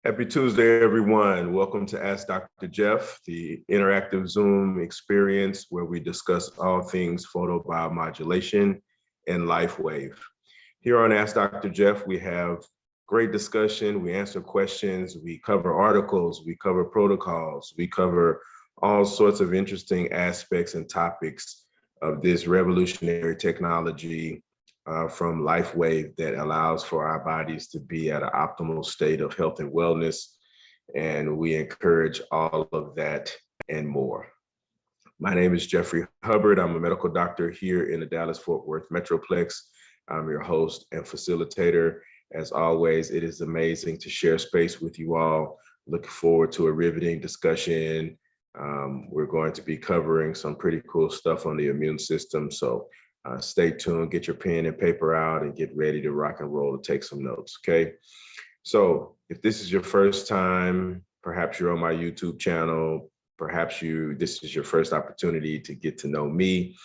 Happy Tuesday, everyone. Welcome to Ask Dr. Jeff, the interactive Zoom experience where we discuss all things photobiomodulation and Lifewave. Here on Ask Dr. Jeff, we have great discussion. We answer questions. We cover articles. We cover protocols. We cover all sorts of interesting aspects and topics of this revolutionary technology from Lifewave that allows for our bodies to be at an optimal state of health and wellness. And we encourage all of that and more. My name is Jeffrey Hubbard. I'm a medical doctor here in the Dallas-Fort Worth Metroplex. I'm your host and facilitator. As always, it is amazing to share space with you all. Looking forward to a riveting discussion. We're going to be covering some pretty cool stuff on the immune system. So stay tuned, get your pen and paper out and get ready to rock and roll to take some notes, okay? So if this is your first time, perhaps you're on my YouTube channel, perhaps this is your first opportunity to get to know me.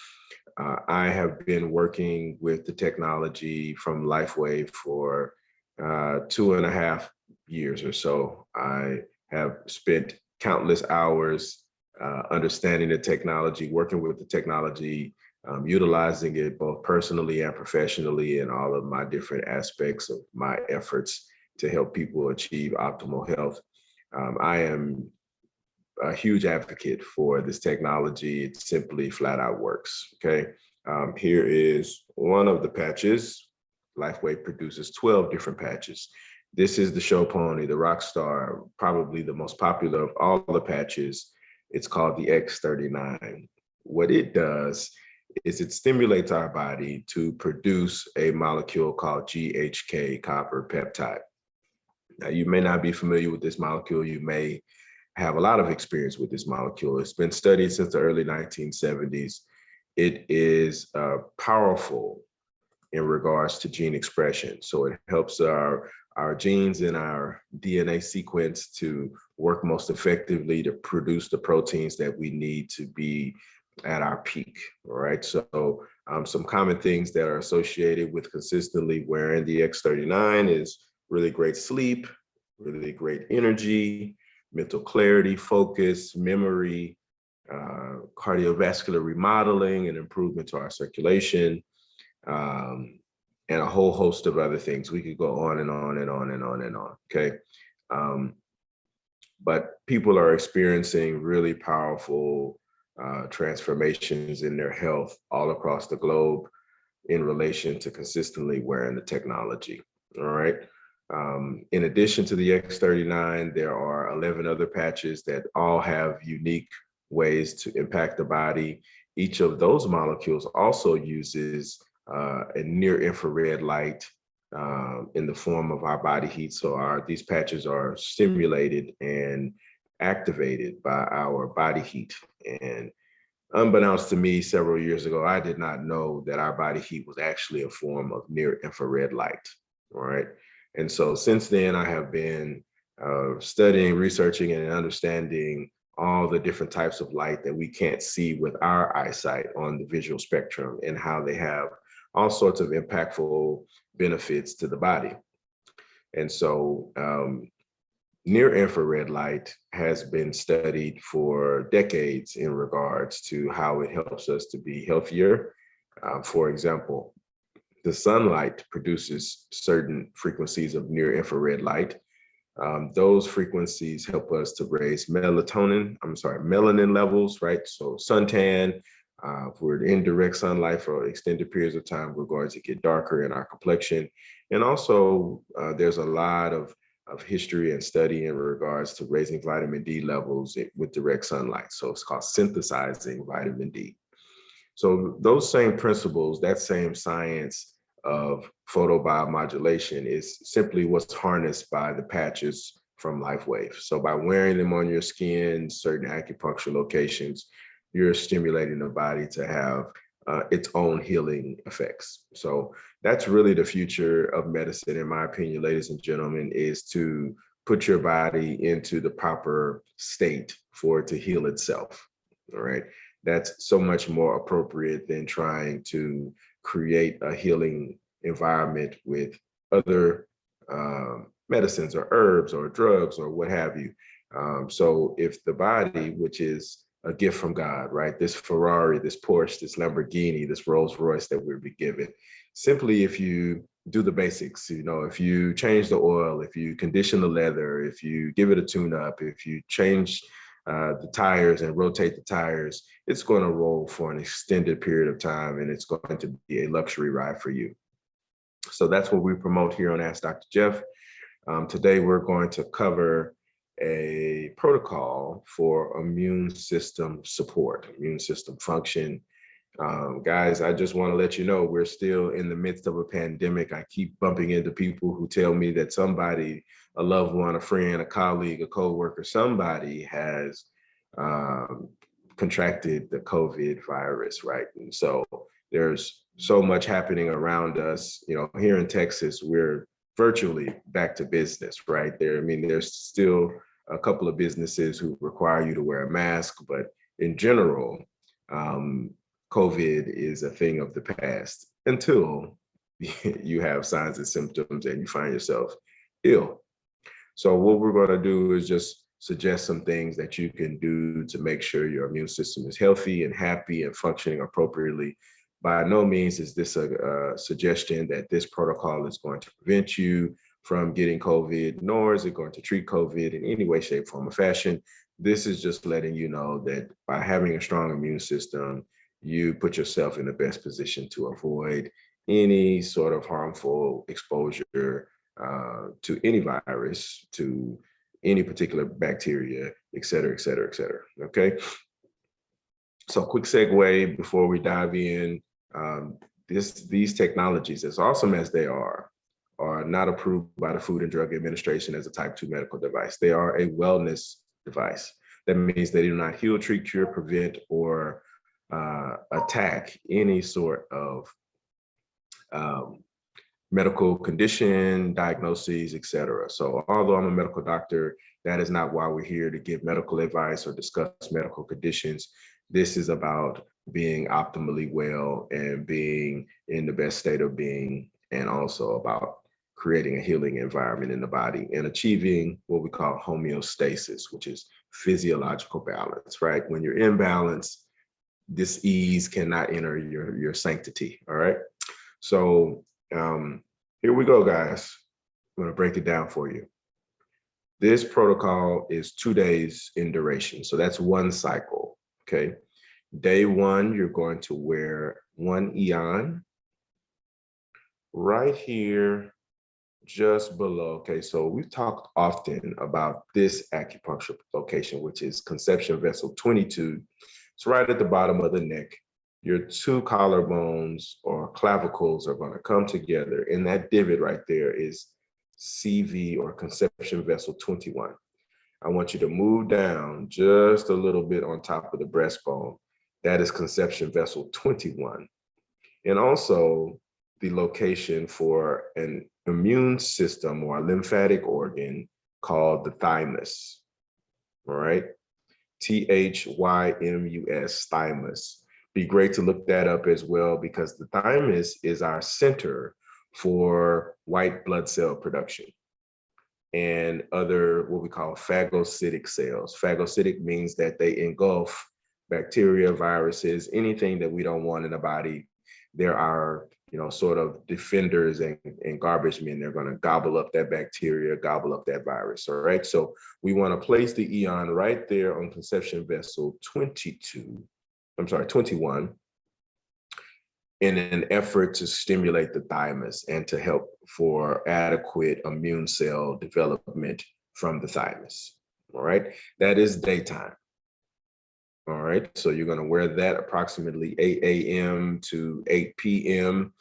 I have been working with the technology from Lifewave for 2.5 years or so. I have spent countless hours understanding the technology, working with the technology, utilizing it both personally and professionally in all of my different aspects of my efforts to help people achieve optimal health. I am a huge advocate for this technology. It simply flat out works, okay? Here is one of the patches. Lifewave produces 12 different patches. This is the show pony, the rock star, probably the most popular of all the patches. It's called the X39. What it does is it stimulates our body to produce a molecule called GHK, copper peptide. Now, you may not be familiar with this molecule. You may have a lot of experience with this molecule. It's been studied since the early 1970s. It is powerful in regards to gene expression. So it helps our genes in our DNA sequence to work most effectively to produce the proteins that we need to be at our peak, all right? So some common things that are associated with consistently wearing the X39 is really great sleep, really great energy, mental clarity, focus, memory, cardiovascular remodeling and improvement to our circulation, and a whole host of other things. We could go on and on and on and on and on, okay? But people are experiencing really powerful transformations in their health all across the globe in relation to consistently wearing the technology, all right? In addition to the X39, there are 11 other patches that all have unique ways to impact the body. Each of those molecules also uses a near infrared light in the form of our body heat. So these patches are stimulated and activated by our body heat. And unbeknownst to me several years ago, I did not know that our body heat was actually a form of near infrared light, all right? And so since then, I have been studying, researching, and understanding all the different types of light that we can't see with our eyesight on the visual spectrum and how they have all sorts of impactful benefits to the body. And so near infrared light has been studied for decades in regards to how it helps us to be healthier. For example, the sunlight produces certain frequencies of near infrared light. Those frequencies help us to raise melanin levels, right? So suntan, if we're in direct sunlight for extended periods of time, we're going to get darker in our complexion. And also there's a lot of history and study in regards to raising vitamin D levels with direct sunlight. So it's called synthesizing vitamin D. So those same principles, that same science of photobiomodulation is simply what's harnessed by the patches from Lifewave. So by wearing them on your skin, certain acupuncture locations, you're stimulating the body to have its own healing effects. So that's really the future of medicine, in my opinion, ladies and gentlemen, is to put your body into the proper state for it to heal itself, all right? That's so much more appropriate than trying to create a healing environment with other medicines or herbs or drugs or what have you. So if the body, which is a gift from God, right? This Ferrari, this Porsche, this Lamborghini, this Rolls Royce that we'll be given, simply if you do the basics, if you change the oil, if you condition the leather, if you give it a tune up, if you change the tires and rotate the tires, it's going to roll for an extended period of time, and it's going to be a luxury ride for you. So that's what we promote here on Ask Dr. Jeff. Today, we're going to cover a protocol for immune system support, immune system function. Guys, I just want to let you know we're still in the midst of a pandemic. I keep bumping into people who tell me that somebody, a loved one, a friend, a colleague, a coworker, somebody has contracted the COVID virus, right? And so there's so much happening around us. Here in Texas, we're virtually back to business, right? There's still a couple of businesses who require you to wear a mask, but in general, COVID is a thing of the past until you have signs and symptoms and you find yourself ill. So what we're going to do is just suggest some things that you can do to make sure your immune system is healthy and happy and functioning appropriately. By no means is this a suggestion that this protocol is going to prevent you from getting COVID, nor is it going to treat COVID in any way, shape, form, or fashion. This is just letting you know that by having a strong immune system, you put yourself in the best position to avoid any sort of harmful exposure to any virus, to any particular bacteria, et cetera, et cetera, et cetera. Okay. So quick segue before we dive in. These technologies, as awesome as they are not approved by the Food and Drug Administration as a type 2 medical device. They are a wellness device. That means they do not heal, treat, cure, prevent, or attack any sort of medical condition, diagnoses, et cetera. So although I'm a medical doctor, that is not why we're here to give medical advice or discuss medical conditions. This is about being optimally well and being in the best state of being, and also about creating a healing environment in the body and achieving what we call homeostasis, which is physiological balance, right? When you're in balance, dis-ease cannot enter your sanctity, all right? So here we go, guys. I'm gonna break it down for you. This protocol is 2 days in duration. So that's one cycle, okay? Day one, you're going to wear one eon right here, just below. Okay, so we've talked often about this acupuncture location, which is conception vessel 22. It's right at the bottom of the neck. Your two collarbones or clavicles are going to come together, and that divot right there is CV or conception vessel 21. I want you to move down just a little bit on top of the breastbone. That is conception vessel 21. And also the location for an immune system or a lymphatic organ called the thymus. All right. THYMUS, thymus. Be great to look that up as well, because the thymus is our center for white blood cell production and other what we call phagocytic cells. Phagocytic means that they engulf bacteria, viruses, anything that we don't want in the body. There are, sort of defenders and garbage men. They're going to gobble up that bacteria, gobble up that virus. All right. So we want to place the eon right there on conception vessel 21, in an effort to stimulate the thymus and to help for adequate immune cell development from the thymus. All right. That is daytime. All right. So you're going to wear that approximately 8 a.m. to 8 p.m.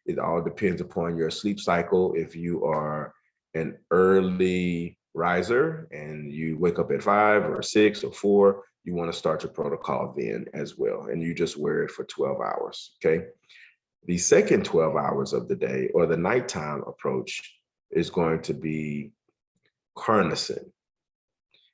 It all depends upon your sleep cycle. If you are an early riser and you wake up at 5 or 6 or 4, you want to start your protocol then as well. And you just wear it for 12 hours. Okay. The second 12 hours of the day, or the nighttime approach, is going to be carnosine.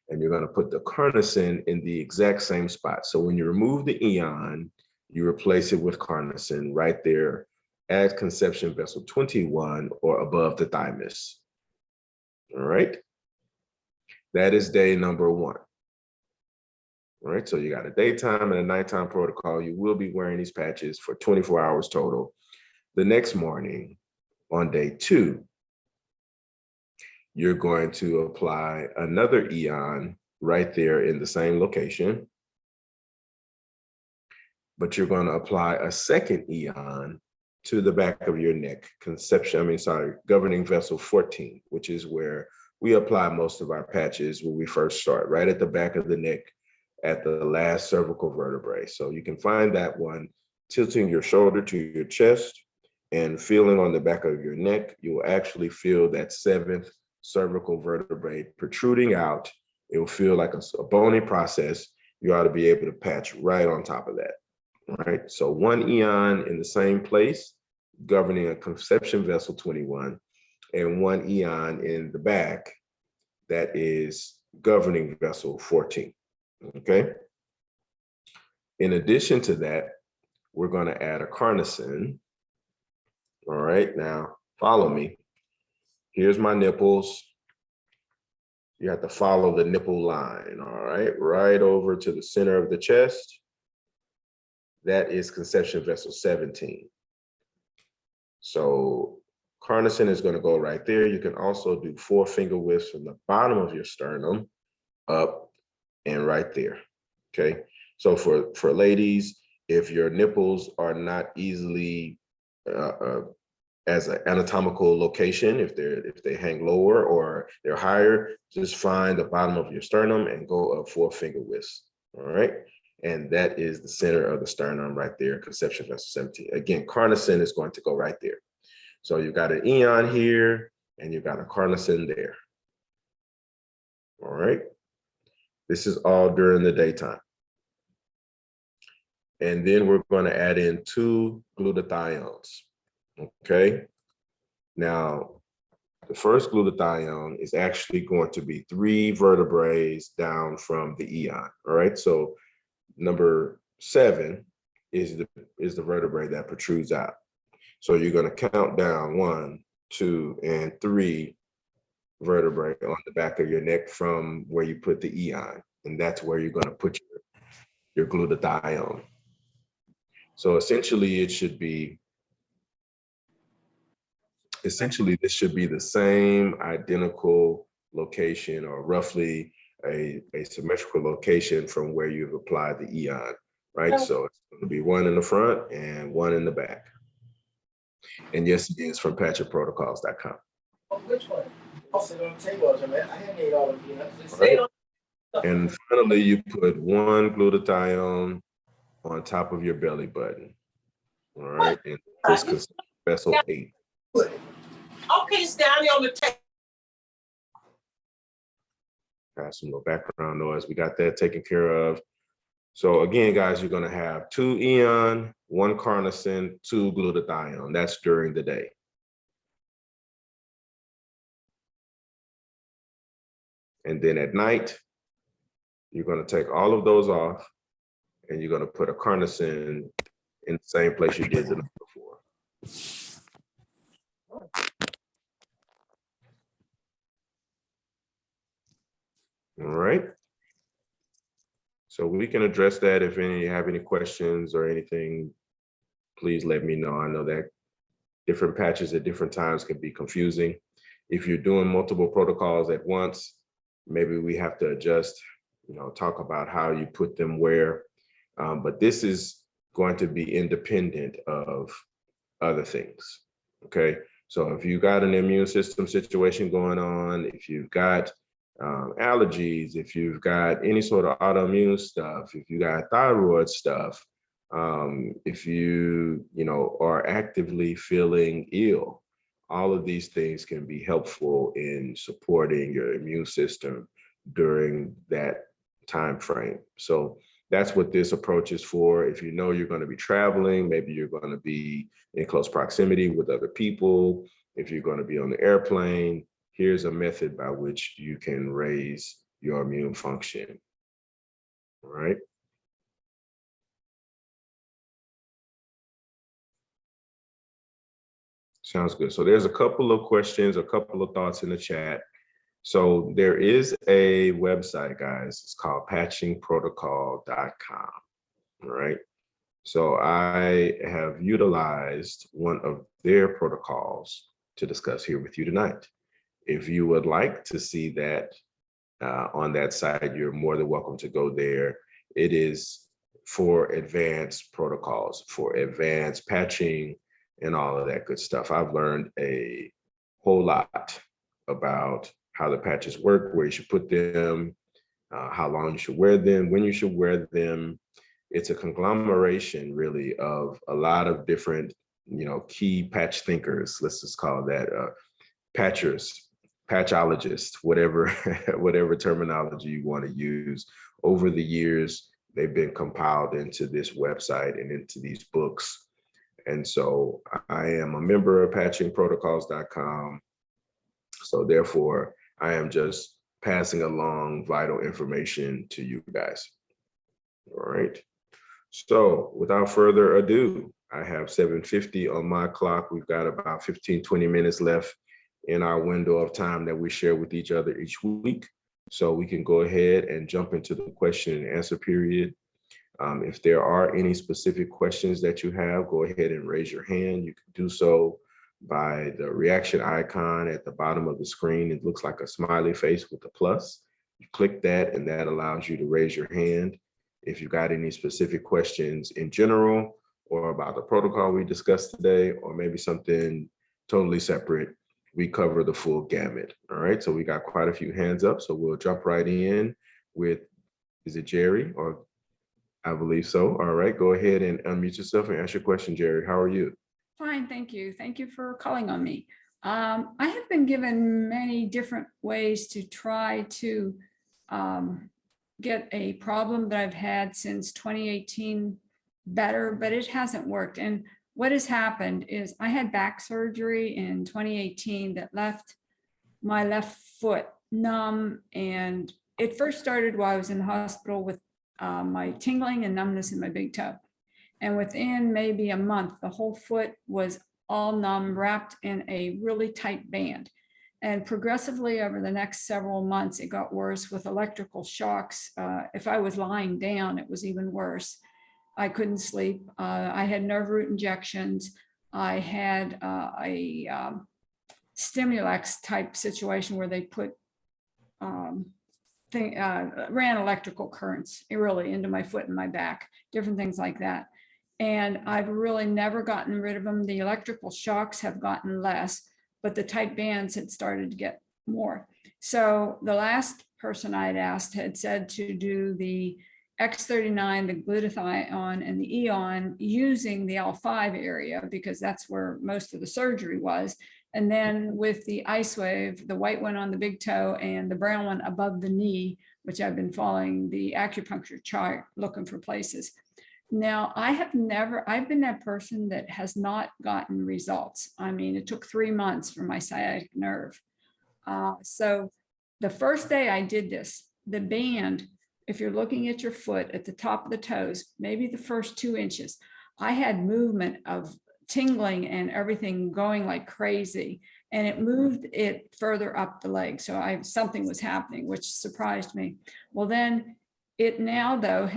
And you're going to put the carnosine in the exact same spot. So when you remove the eon, you replace it with carnosine right there at conception vessel 21 or above the thymus. All right. That is day number 1. All right, so you got a daytime and a nighttime protocol. You will be wearing these patches for 24 hours total. The next morning, on day 2, you're going to apply another Eon right there in the same location, but you're going to apply a second Eon to the back of your neck, governing vessel 14, which is where we apply most of our patches when we first start, right at the back of the neck, at the last cervical vertebrae. So you can find that one tilting your shoulder to your chest and feeling on the back of your neck. You will actually feel that 7th cervical vertebrae protruding out. It will feel like a bony process. You ought to be able to patch right on top of that. All right, so 1 Eon in the same place, governing a conception vessel 21, and 1 Eon in the back, that is governing vessel 14. Okay. In addition to that, we're going to add a carnosine. All right, now follow me. Here's my nipples. You have to follow the nipple line. All right, right over to the center of the chest. That is conception vessel 17. So carnosine is going to go right there. You can also do 4 finger whiffs from the bottom of your sternum up and right there. Okay, so for ladies, if your nipples are not easily as an anatomical location, if they hang lower or they're higher, just find the bottom of your sternum and go up 4 finger whiffs. All right, and that is the center of the sternum right there, conception vessel 17. Again, carnosine is going to go right there. So you've got an Eon here and you've got a carnosine there. All right. This is all during the daytime. And then we're going to add in 2 glutathiones. Okay. Now, the first glutathione is actually going to be 3 vertebrae down from the Eon. All right. So number 7 is the vertebrae that protrudes out. So you're going to count down 1, 2, and 3 vertebrae on the back of your neck from where you put the Eon, and that's where you're going to put your glutathione. So essentially this should be the same identical location, or roughly a symmetrical location from where you've applied the Eon, right? So it's going to be 1 in the front and 1 in the back. And yes, it is from patchofprotocols.com. Which one? Also, don't take those, man. I had made all of you. Right. And finally, you put 1 glutathione on top of your belly button. All right. And this is vessel 8. Okay, it's down there on the table. Got some little background noise. We got that taken care of. So again, guys, you're going to have 2 Eon, 1 carnosine, 2 glutathione. That's during the day. And then at night, you're going to take all of those off and you're going to put a carnosine in the same place you did the night before. All right. So we can address that. If you have any questions or anything, please let me know. I know that different patches at different times can be confusing. If you're doing multiple protocols at once, maybe we have to adjust, talk about how you put them where. But this is going to be independent of other things. Okay. So if you've got an immune system situation going on, if you've got allergies, if you've got any sort of autoimmune stuff, if you got thyroid stuff, if you are actively feeling ill, all of these things can be helpful in supporting your immune system during that time frame. So that's what this approach is for. If you know you're going to be traveling, maybe you're going to be in close proximity with other people, if you're going to be on the airplane, here's a method by which you can raise your immune function. All right. Sounds good. So there's a couple of questions, a couple of thoughts in the chat. So there is a website, guys. It's called patchingprotocol.com. All right. So I have utilized one of their protocols to discuss here with you tonight. If you would like to see that on that site, you're more than welcome to go there. It is for advanced protocols, for advanced patching and all of that good stuff. I've learned a whole lot about how the patches work, where you should put them, how long you should wear them, when you should wear them. It's a conglomeration really of a lot of different, key patch thinkers, let's just call that patchers, patchologists, whatever, whatever terminology you want to use. Over the years, they've been compiled into this website and into these books. And so I am a member of patchingprotocols.com. So therefore, I am just passing along vital information to you guys. All right. So without further ado, I have 7:50 on my clock. We've got about 15, 20 minutes left in our window of time that we share with each other each week. So we can go ahead and jump into the question and answer period. If there are any specific questions that you have, go ahead and raise your hand. You can do so by the reaction icon at the bottom of the screen. It looks like a smiley face with a plus. You click that and that allows you to raise your hand. If you've got any specific questions in general or about the protocol we discussed today, or maybe something totally separate, we cover the full gamut. All right, so we got quite a few hands up, so we'll jump right in with, is it Jerry? Or I believe so. All right, go ahead and unmute yourself and ask your question, Jerry. How are you? Fine, thank you. Thank you for calling on me. I have been given many different ways to try to get a problem that I've had since 2018 better, but it hasn't worked. And what has happened is I had back surgery in 2018 that left my left foot numb. And it first started while I was in the hospital with my tingling and numbness in my big toe. And within maybe a month, the whole foot was all numb, wrapped in a really tight band. And progressively over the next several months, it got worse with electrical shocks. If I was lying down, it was even worse. I couldn't sleep. I had nerve root injections. I had a Stimulation type situation where they put ran electrical currents really into my foot and my back, different things like that. And I've really never gotten rid of them. The electrical shocks have gotten less, but the tight bands had started to get more. So the last person I'd asked had said to do the X39, the glutathione, and the Eon using the L5 area, because that's where most of the surgery was. And then with the Icewave, the white one on the big toe and the brown one above the knee, which I've been following the acupuncture chart, looking for places. Now, I've been that person that has not gotten results. I mean, it took 3 months for my sciatic nerve. So the first day I did this, the band, if you're looking at your foot at the top of the toes, maybe the first 2 inches, I had movement of tingling and everything going like crazy. And it moved it further up the leg. So something was happening, which surprised me. Well, then it now though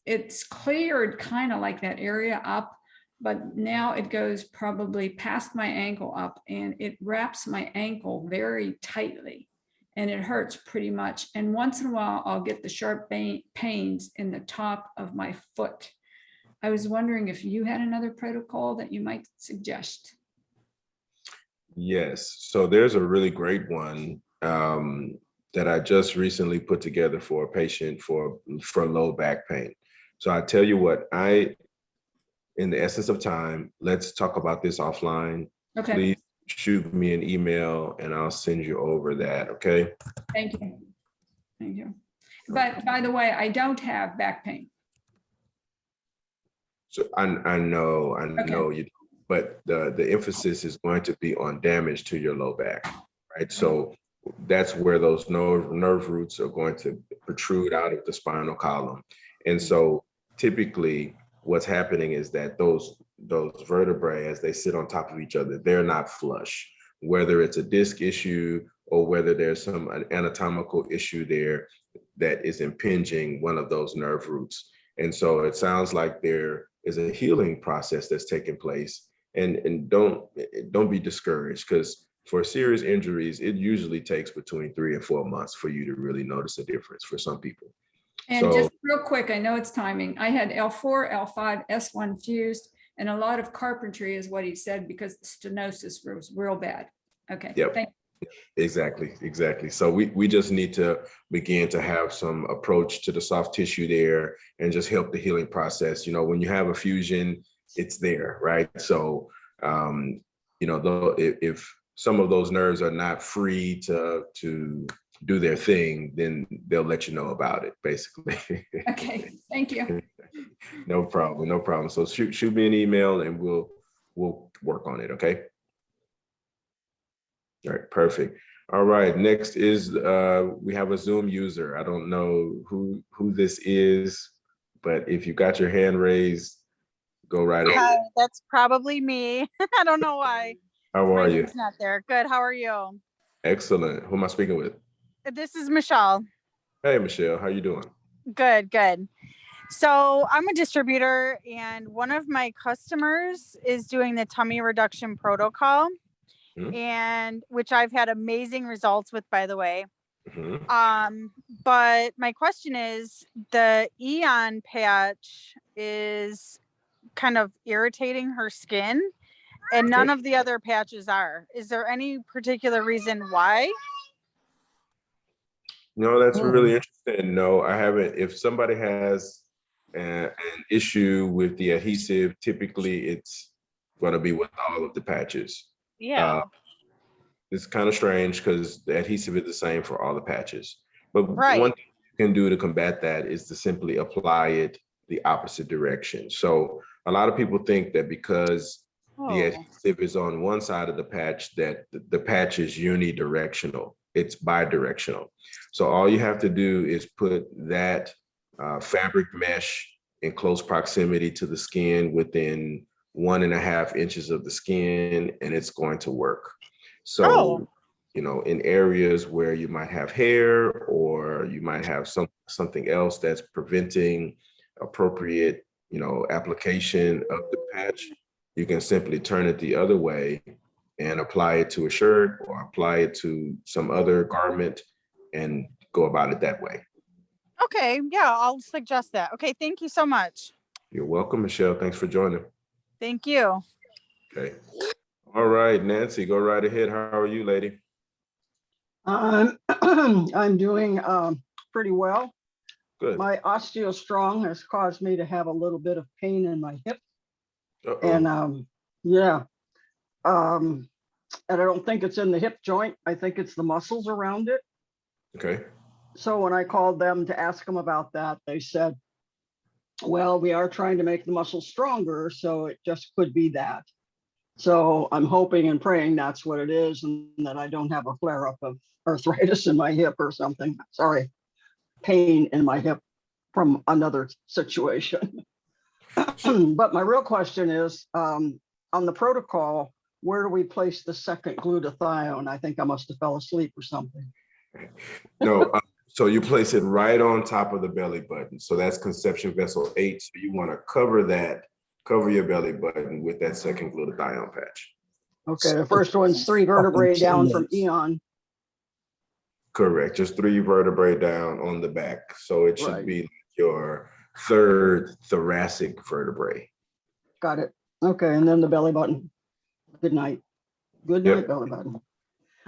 it's cleared kind of like that area up, but now it goes probably past my ankle up and it wraps my ankle very tightly and it hurts pretty much. And once in a while, I'll get the sharp pains in the top of my foot. I was wondering if you had another protocol that you might suggest. Yes, so there's a really great one that I just recently put together for a patient for low back pain. So I tell you what, in the essence of time, let's talk about this offline. Okay. Please shoot me an email and I'll send you over that, okay? Thank you. Thank you. But by the way, I don't have back pain. So I know you, but the emphasis is going to be on damage to your low back, right? So that's where those nerve roots are going to protrude out of the spinal column. And so typically what's happening is that those vertebrae, as they sit on top of each other, they're not flush. whether it's a disc issue or whether there's some anatomical issue there that is impinging one of those nerve roots. And so it sounds like there is a healing process that's taking place. And don't be discouraged, because for serious injuries, it usually takes between 3 and 4 months for you to really notice a difference for some people. And So, just real quick, I know it's timing. I had L4, L5, S1 fused, and a lot of carpentry is what he said, because the stenosis was real bad. Okay. yep. Thank Exactly. So we just need to begin to have some approach to the soft tissue there and just help the healing process. You know, when you have a fusion, it's there, right? So, though, if some of those nerves are not free to do their thing, then they'll let you know about it, basically. Okay, thank you. No problem. So shoot me an email and we'll work on it, okay? All right, perfect. All right, next is we have a Zoom user. I don't know who this is, but if you got your hand raised, go right ahead. Hi, that's probably me. I don't know why. How are you? It's not there. Good. How are you? Excellent. Who am I speaking with? This is Michelle. Hey, Michelle, how you doing? Good. So I'm a distributor, and one of my customers is doing the tummy reduction protocol, and which I've had amazing results with, by the way. But my question is, the Eon patch is kind of irritating her skin, and none of the other patches are. Is there any particular reason why? No, that's really interesting. No, I haven't. If somebody has an issue with the adhesive, typically it's going to be with all of the patches. Yeah. It's kind of strange because the adhesive is the same for all the patches. But Right. one thing you can do to combat that is to simply apply it the opposite direction. So a lot of people think that because the adhesive is on one side of the patch, that the patch is unidirectional. It's bidirectional. So all you have to do is put that fabric mesh in close proximity to the skin within 1.5 inches of the skin, and it's going to work. So, in areas where you might have hair or you might have something else that's preventing appropriate, application of the patch, you can simply turn it the other way and apply it to a shirt or apply it to some other garment and go about it that way. Okay, yeah, I'll suggest that. Okay, thank you so much. You're welcome, Michelle. Thanks for joining. Thank you. Okay. All right, Nancy, go right ahead. How are you, lady? I'm doing pretty well. Good. My osteostrong has caused me to have a little bit of pain in my hip. And and I don't think it's in the hip joint. I think it's the muscles around it. okay. So when I called them to ask them about that, they said, well, we are trying to make the muscles stronger, so it just could be that. So I'm hoping and praying that's what it is, and that I don't have a flare-up of arthritis in my hip or something. Sorry, pain in my hip from another situation. But my real question is, on the protocol, where do we place the second glutathione? I think I must have fell asleep or something. No, so you place it right on top of the belly button. So that's conception vessel 8. So you want to cover your belly button with that second glutathione patch. Okay, the first one's 3 vertebrae down from Eon. Correct, just 3 vertebrae down on the back. So it should Right. be your 3rd thoracic vertebrae. Got it. Okay, and then the belly button. Good night. Good night, Yep. belly button.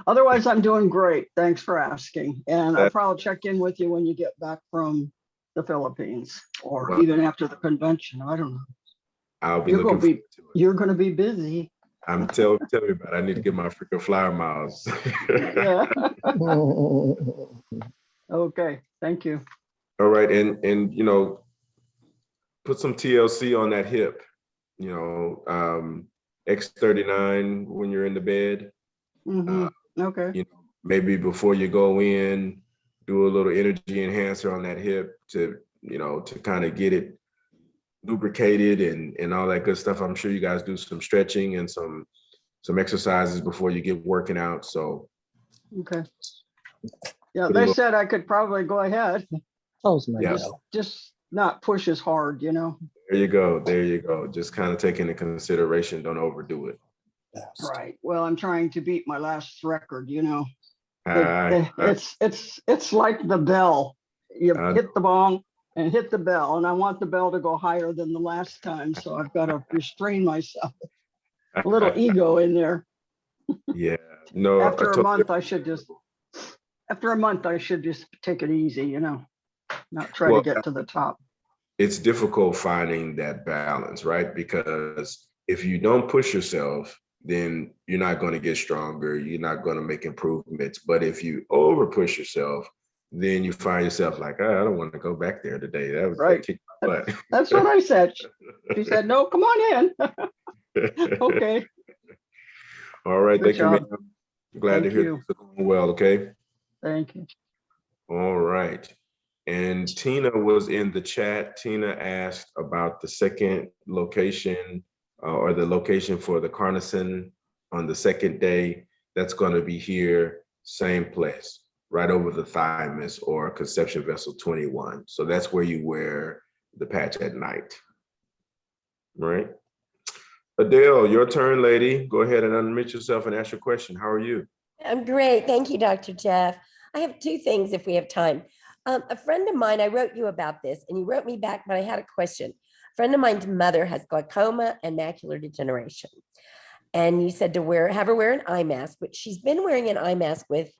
Otherwise, I'm doing great. Thanks for asking. And I'll probably check in with you when you get back from the Philippines, or Well, even after the convention. I don't know. I'll be You're looking gonna be forward to it. you're gonna be busy. Tell me about it. I need to get my freaking flyer miles. Yeah. Okay, thank you. All right, and put some TLC on that hip. X39 when you're in the bed. Okay. Maybe before you go in, do a little energy enhancer on that hip to kind of get it lubricated and all that good stuff. I'm sure you guys do some stretching and some some exercises before you get working out. So Okay. Yeah, they said I could probably go ahead. yeah, Just not push as hard, you know? there you go. There you go. Just kind of take into consideration, don't overdo it. Right. Well, I'm trying to beat my last record, you know? I It's like the bell. You I- hit the bong and hit the bell, and I want the bell to go higher than the last time, so I've got to restrain myself. A little ego in there. yeah, no, After a month, I should just take it easy, you know, not try to Well, get to the top. it's difficult finding that balance, right? Because if you don't push yourself, then you're not going to get stronger. You're not going to make improvements. But if you over push yourself, then you find yourself like, oh, I don't want to go back there today. That was Right. kick my butt. That's what I said. She said, no, come on in. Okay. All right. Good Thank you, job. ma'am. Glad to Thank hear you. things are going well. Okay. Thank you. All right. And Tina was in the chat. Tina asked about the second location or the location for the Carnison on the second day. That's going to be here, same place, right over the thymus or conception vessel 21. So that's where you wear the patch at night. Right. Adele, your turn, lady. Go ahead and unmute yourself and ask your question. How are you? I'm great. Thank you, Dr. Jeff. I have two things if we have time. A friend of mine, I wrote you about this and you wrote me back, but I had a question. A friend of mine's mother has glaucoma and macular degeneration. And you said to have her wear an eye mask, but she's been wearing an eye mask with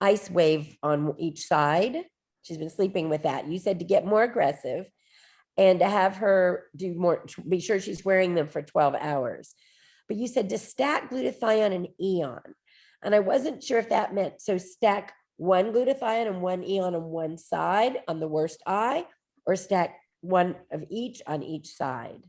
Icewave on each side. She's been sleeping with that. You said to get more aggressive and to have her do more, be sure she's wearing them for 12 hours. But you said to stack glutathione and eon. And I wasn't sure if that meant, so stack one glutathione and one eon on one side on the worst eye, or stack one of each on each side.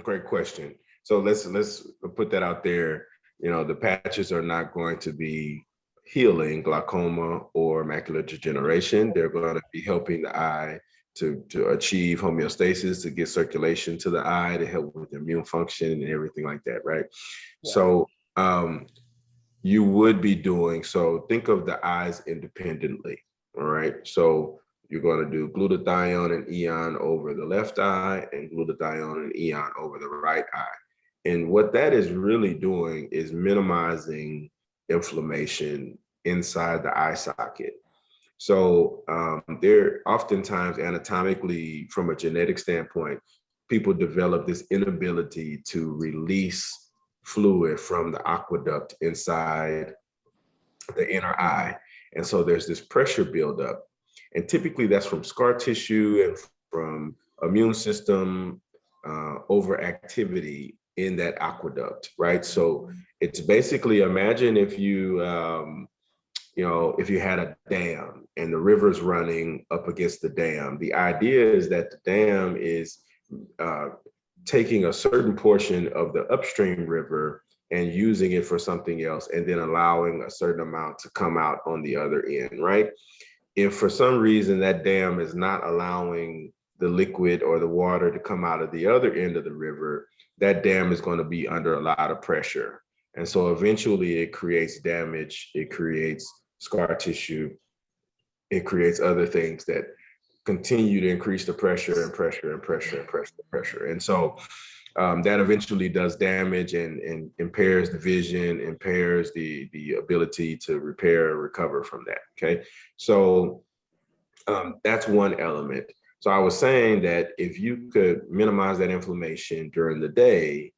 Great question. So let's put that out there. You know, the patches are not going to be healing glaucoma or macular degeneration. They're going to be helping the eye to achieve homeostasis, to get circulation to the eye, to help with immune function and everything like that, right? Yeah. So you would be doing, so think of the eyes independently, all right? So you're going to do glutathione and eon over the left eye and glutathione and eon over the right eye. And what that is really doing is minimizing inflammation inside the eye socket. So there oftentimes anatomically, from a genetic standpoint, people develop this inability to release fluid from the aqueduct inside the inner eye. And so there's this pressure buildup. And typically that's from scar tissue and from immune system overactivity in that aqueduct, right? So it's basically, imagine if you, if you had a dam and the river's running up against the dam. The idea is that the dam is taking a certain portion of the upstream river and using it for something else, and then allowing a certain amount to come out on the other end, right? If for some reason that dam is not allowing the liquid or the water to come out of the other end of the river, that dam is going to be under a lot of pressure. And so eventually it creates damage, it creates scar tissue, it creates other things that continue to increase the pressure and pressure and pressure and pressure and pressure. And so that eventually does damage and impairs the vision, impairs the ability to repair or recover from that, okay? So that's one element. So I was saying that if you could minimize that inflammation during the day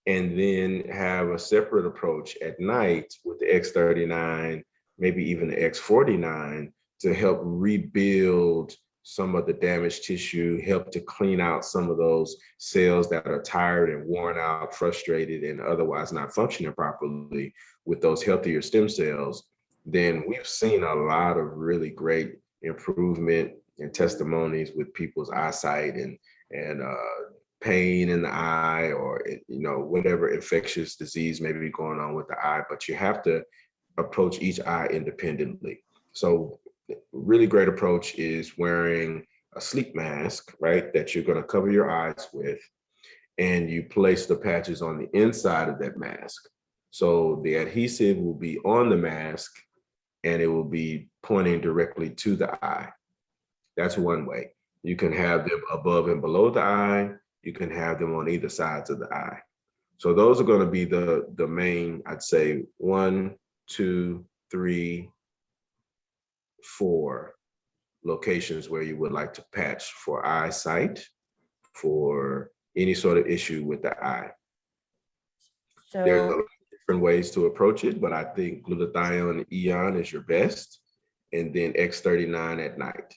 and then have a separate approach at night with the X39, maybe even the X49 to help rebuild some of the damaged tissue, help to clean out some of those cells that are tired and worn out, frustrated, and otherwise not functioning properly with those healthier stem cells, then we've seen a lot of really great improvement and testimonies with people's eyesight and pain in the eye, or whatever infectious disease may be going on with the eye. But you have to approach each eye independently. So really great approach is wearing a sleep mask, right, that you're going to cover your eyes with, and you place the patches on the inside of that mask. So the adhesive will be on the mask and it will be pointing directly to the eye. That's one way. You can have them above and below the eye. You can have them on either sides of the eye. So those are going to be the main, I'd say 1, 2, 3, 4 locations where you would like to patch for eyesight, for any sort of issue with the eye. There's a lot So, of different ways to approach it, but I think glutathione Eon is your best, and then X39 at night.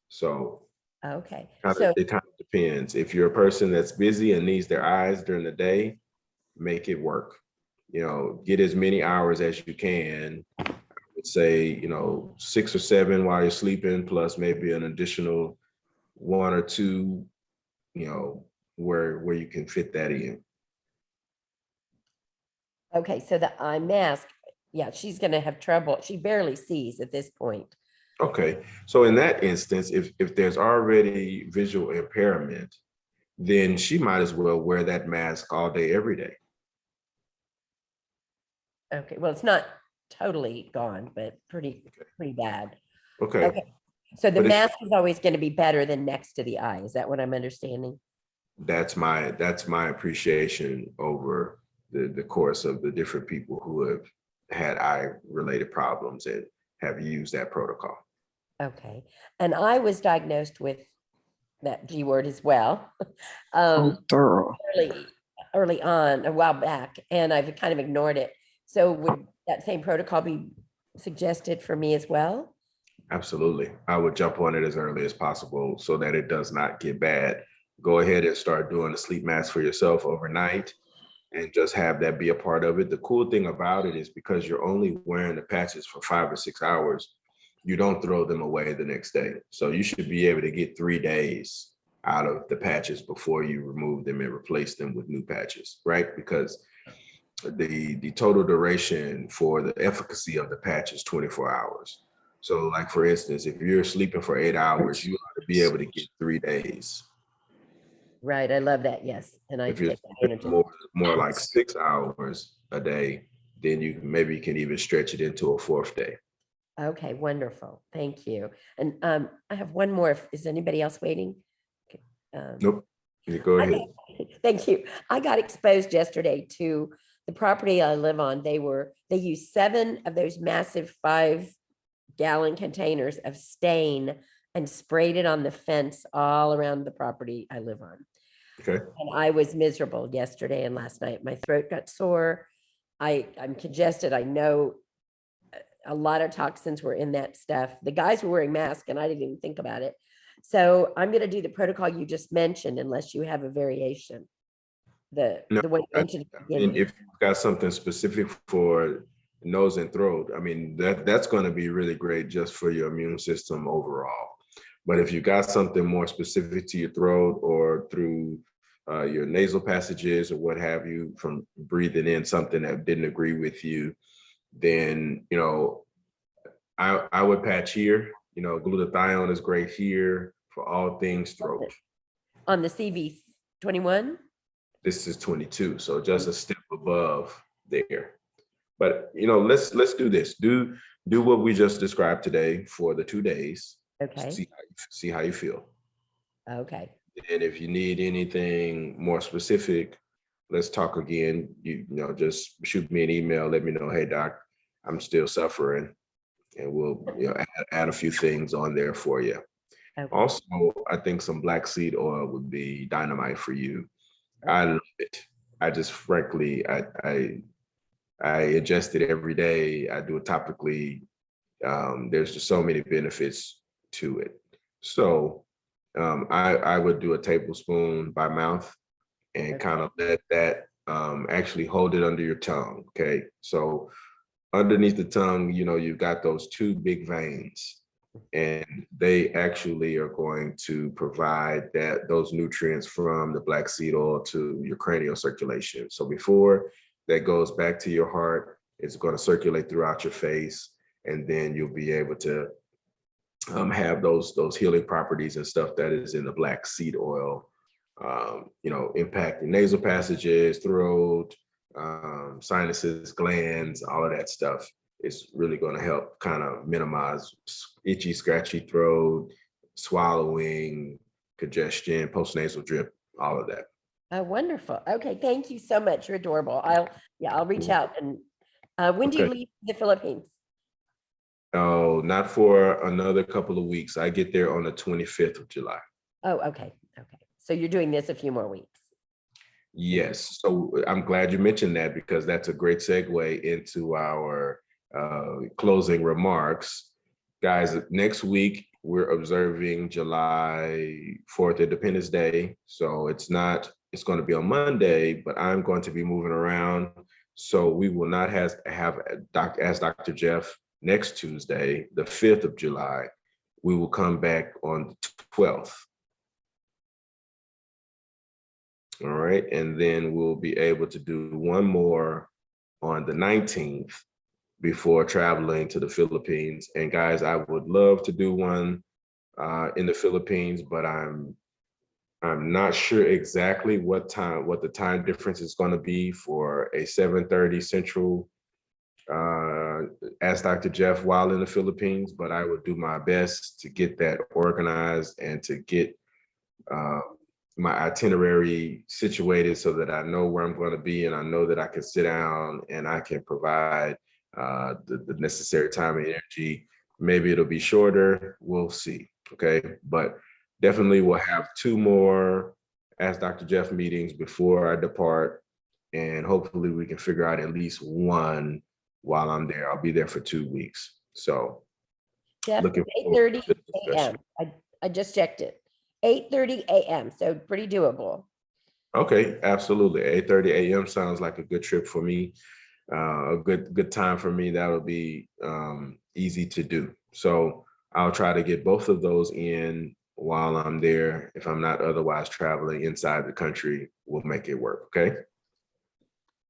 So okay. So, it kind of depends. If you're a person that's busy and needs their eyes during the day, make it work. You know, get as many hours as you can. I would say, 6 or 7 while you're sleeping, plus maybe an additional 1 or 2, where you can fit that in. okay, so the eye mask, yeah, she's gonna have trouble. She barely sees at this point. Okay, so in that instance, if there's already visual impairment, then she might as well wear that mask all day, every day. Okay, well, it's not totally gone, but pretty bad. Okay, Okay, so the But it's- mask is always gonna be better than next to the eye. Is that what I'm understanding? that's my appreciation over the course of the different people who have had eye related problems and have used that protocol. Okay, and I was diagnosed with that G word as well. Thorough. Early on, a while back, and I've kind of ignored it. So would that same protocol be suggested for me as well? Absolutely. I would jump on it as early as possible so that it does not get bad. Go ahead and start doing a sleep mask for yourself overnight and just have that be a part of it. The cool thing about it is because you're only wearing the patches for 5 or 6 hours, you don't throw them away the next day. So you should be able to get 3 days out of the patches before you remove them and replace them with new patches, right? Because the total duration for the efficacy of the patch is 24 hours. So like, for instance, if you're sleeping for 8 hours, you ought to be able to get 3 days. Right, I love that, yes, and I If you're take advantage of more like 6 hours a day, then you maybe can even stretch it into a 4th day. it. Okay, wonderful, thank you. And I have one more. Is anybody else waiting? Okay, Nope. You go ahead. Thank you. I got exposed yesterday to the property I live on. They used 7 of those massive 5-gallon containers of stain and sprayed it on the fence all around the property I live on. Okay. And I was miserable yesterday and last night. My throat got sore. I'm congested. I know a lot of toxins were in that stuff. The guys were wearing masks and I didn't even think about it. So I'm going to do the protocol you just mentioned, unless you have a variation. The way you mentioned at the beginning. If you've got something specific for nose and throat, I mean, that's going to be really great just for your immune system overall. But if you got something more specific to your throat or through your nasal passages or what have you, from breathing in something that didn't agree with you, then, I would patch here. Glutathione is great here for all things throat. On the CV21? This is 22, so just a step above there. But let's do this. Do what we just described today for the 2 days. Okay. See how you feel. Okay. And if you need anything more specific, let's talk again. Just shoot me an email. Let me know, hey doc, I'm still suffering, and we'll add a few things on there for you. Okay. Also, I think some black seed oil would be dynamite for you. I love it. I just frankly, I ingest it every day. I do it topically. There's just so many benefits to it. So I would do a tablespoon by mouth and kind of let that actually hold it under your tongue. Okay. So underneath the tongue, you've got those 2 big veins, and they actually are going to provide those nutrients from the black seed oil to your cranial circulation. So before that goes back to your heart, it's going to circulate throughout your face, and then you'll be able to have those healing properties and stuff that is in the black seed oil, impact your nasal passages, throat, sinuses, glands, all of that stuff. It's really going to help kind of minimize itchy, scratchy throat, swallowing, congestion, postnasal drip, all of that. Oh, wonderful. Okay, thank you so much. You're adorable. I'll reach out. And when do you Okay. leave the Philippines? Oh, not for another couple of weeks. I get there on the 25th of July. Oh, okay. Okay. So you're doing this a few more weeks. Yes. So I'm glad you mentioned that, because that's a great segue into our closing remarks. Guys, next week we're observing July 4th, Independence Day. So it's going to be on Monday, but I'm going to be moving around. So we will not have Ask Dr. Jeff next Tuesday, the 5th of July. We will come back on the 12th. All right. And then we'll be able to do one more on the 19th before traveling to the Philippines. And guys, I would love to do one in the Philippines, but I'm not sure exactly what the time difference is going to be for a 7:30 Central Ask Dr. Jeff while in the Philippines, but I would do my best to get that organized and to get my itinerary situated so that I know where I'm going to be, and I know that I can sit down and I can provide the necessary time and energy. Maybe it'll be shorter. We'll see. Okay. But definitely we'll have 2 more Ask Dr. Jeff meetings before I depart. And hopefully we can figure out at least one while I'm there. I'll be there for 2 weeks. So Jeff, looking it's forward to 8:30 the discussion. a.m. I just checked it. 8:30 a.m. So pretty doable. Okay, absolutely. 8:30 a.m. sounds like a good trip for me. A good time for me. That'll be easy to do. So I'll try to get both of those in while I'm there. If I'm not otherwise traveling inside the country, we'll make it work. Okay.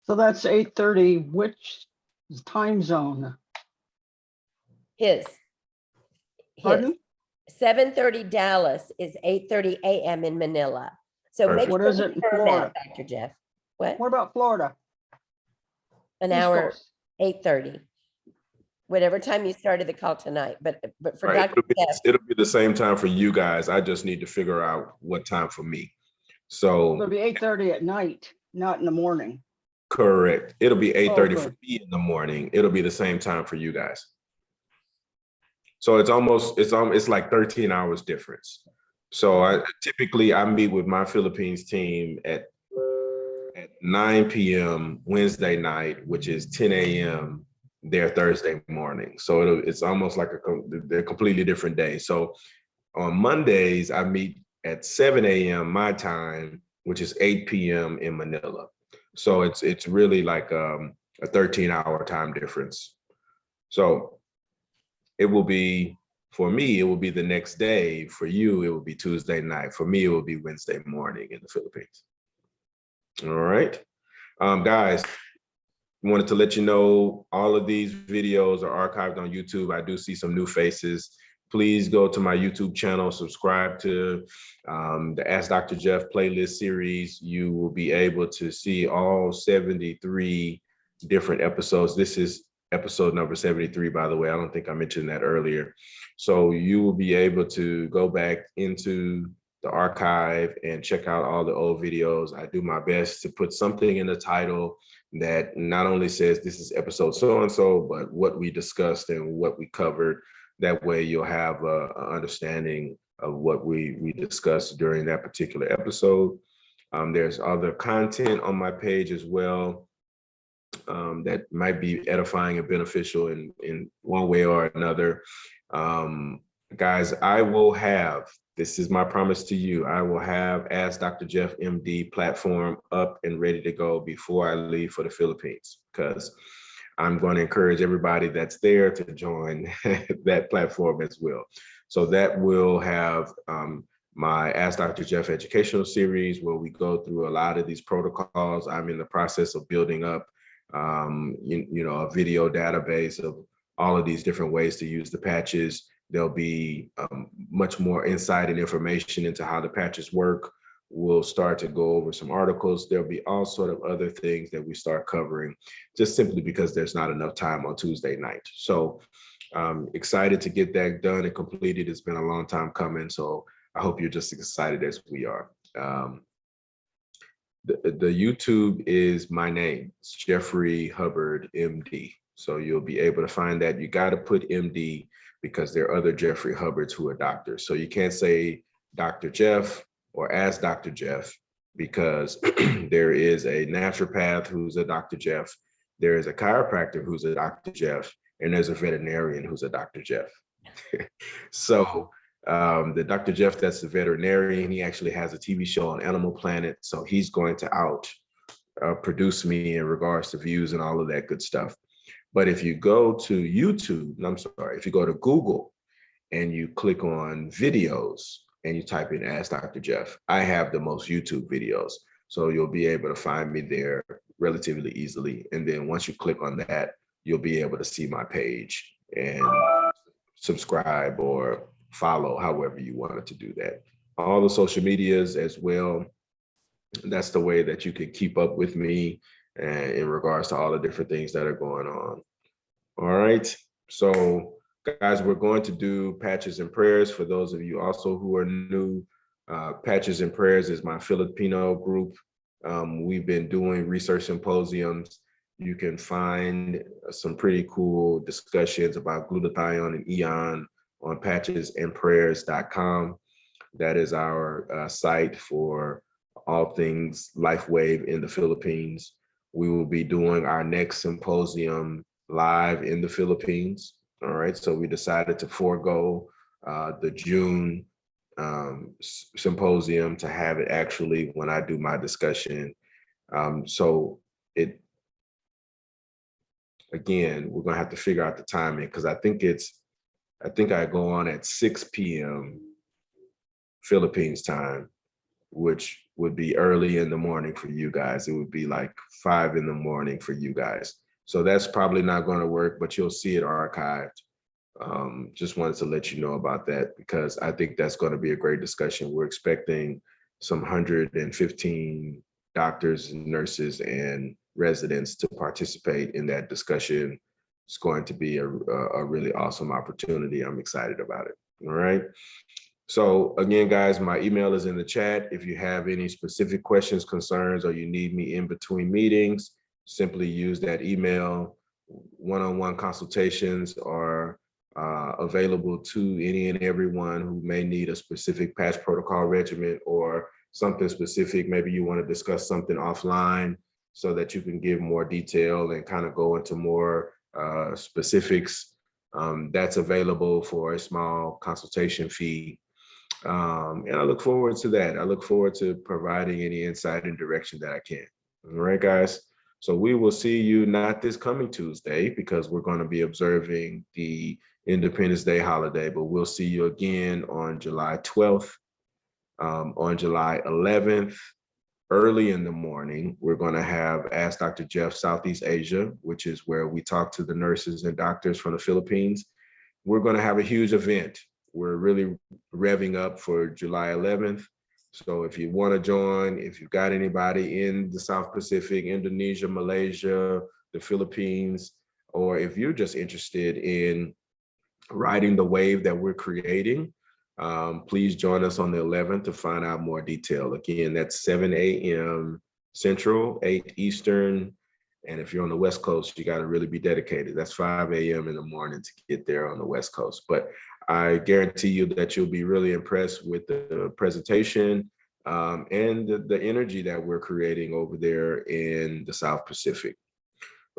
So that's 8:30. Which time zone? His Pardon? 7:30 Dallas is 8:30 a.m. in Manila. So make Perfect. What sure is you it in confirm Florida? that, Dr. Jeff. What? What about Florida? An East hour, Coast. 8:30. Whatever time you started the call tonight. But for Right. Dr. Jeff, It'll be the same time for you guys. I just need to figure out what time for me. So It'll be 8:30 at night, not in the morning. correct. It'll be 8:30 good. for me in the morning. It'll be the same time for you guys. So it's like 13 hours difference. So I typically meet with my Philippines team at 9 p.m. Wednesday night, which is 10 a.m. their Thursday morning. So it's almost like they're completely different day. So on Mondays, I meet at 7 a.m. my time, which is 8 p.m. in Manila. So it's really like a 13-hour time difference. So it will be, for me, it will be the next day. For you, it will be Tuesday night. For me, it will be Wednesday morning in the Philippines. All right. Guys, wanted to let you know all of these videos are archived on YouTube. I do see some new faces. Please go to my YouTube channel, subscribe to the Ask Dr. Jeff playlist series. You will be able to see all 73 different episodes. This is episode number 73, by the way. I don't think I mentioned that earlier. So you will be able to go back into the archive and check out all the old videos. I do my best to put something in the title that not only says this is episode so-and-so, but what we discussed and what we covered. That way you'll have an understanding of what we discussed during that particular episode. There's other content on my page as well that might be edifying and beneficial in one way or another. Guys, this is my promise to you, I will have Ask Dr. Jeff MD platform up and ready to go before I leave for the Philippines, because I'm going to encourage everybody that's there to join that platform as well. So that will have my Ask Dr. Jeff educational series where we go through a lot of these protocols. I'm in the process of building up a video database of all of these different ways to use the patches. There'll be much more insight and information into how the patches work, we'll start to go over some articles. There'll be all sort of other things that we start covering, just simply because there's not enough time on Tuesday night. So I'm excited to get that done and completed. It's been a long time coming, so I hope you're just as excited as we are. The YouTube is my name. It's Jeffrey Hubbard, MD. So you'll be able to find that. You got to put MD because there are other Jeffrey Hubbards who are doctors. So you can't say Dr. Jeff or Ask Dr. Jeff, because there is a naturopath who's a Dr. Jeff. There is a chiropractor who's a Dr. Jeff, and there's a veterinarian who's a Dr. Jeff. So the Dr. Jeff, that's the veterinarian, he actually has a TV show on Animal Planet. So he's going to produce me in regards to views and all of that good stuff. But if you go to YouTube, if you go to Google and you click on videos and you type in Ask Dr. Jeff, I have the most YouTube videos. So you'll be able to find me there relatively easily. And then once you click on that, you'll be able to see my page and subscribe or follow, however you wanted to do that. All the social medias as well. That's the way that you can keep up with me in regards to all the different things that are going on. All right. So guys, we're going to do Patches and Prayers. For those of you also who are new, Patches and Prayers is my Filipino group. We've been doing research symposiums. You can find some pretty cool discussions about glutathione and eon on patchesandprayers.com. That is our site for all things Lifewave in the Philippines. We will be doing our next symposium live in the Philippines. All right, so we decided to forego the June symposium to have it actually when I do my discussion. Again, we're gonna have to figure out the timing, because I think I go on at 6 p.m. Philippines time, which would be early in the morning for you guys. It would be like 5 in the morning for you guys. So that's probably not going to work, but you'll see it archived. Just wanted to let you know about that, because I think that's going to be a great discussion. We're expecting some 115 doctors, nurses, and residents to participate in that discussion. It's going to be a really awesome opportunity. I'm excited about it. All right. So again, guys, my email is in the chat. If you have any specific questions, concerns, or you need me in between meetings, simply use that email. One-on-one consultations are available to any and everyone who may need a specific patch protocol regimen or something specific. Maybe you want to discuss something offline so that you can give more detail and kind of go into more specifics. That's available for a small consultation fee. And I look forward to that. I look forward to providing any insight and direction that I can. All right, guys. So we will see you not this coming Tuesday, because we're going to be observing the Independence Day holiday, but we'll see you again on July 12th, on July 11th, early in the morning. We're going to have Ask Dr. Jeff Southeast Asia, which is where we talk to the nurses and doctors from the Philippines. We're going to have a huge event. We're really revving up for July 11th. So if you want to join, if you've got anybody in the South Pacific, Indonesia, Malaysia, the Philippines, or if you're just interested in riding the wave that we're creating, please join us on the 11th to find out more detail. Again, that's 7 a.m. Central, 8 Eastern. And if you're on the West Coast, you got to really be dedicated. That's 5 a.m. in the morning to get there on the West Coast. But I guarantee you that you'll be really impressed with the presentation and the energy that we're creating over there in the South Pacific.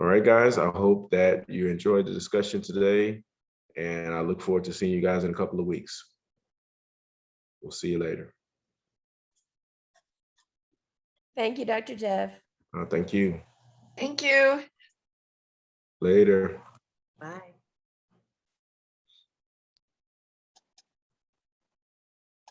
All right, guys, I hope that you enjoyed the discussion today, and I look forward to seeing you guys in a couple of weeks. We'll see you later. Thank you, Dr. Jeff. Thank you. Thank you. Later. Bye.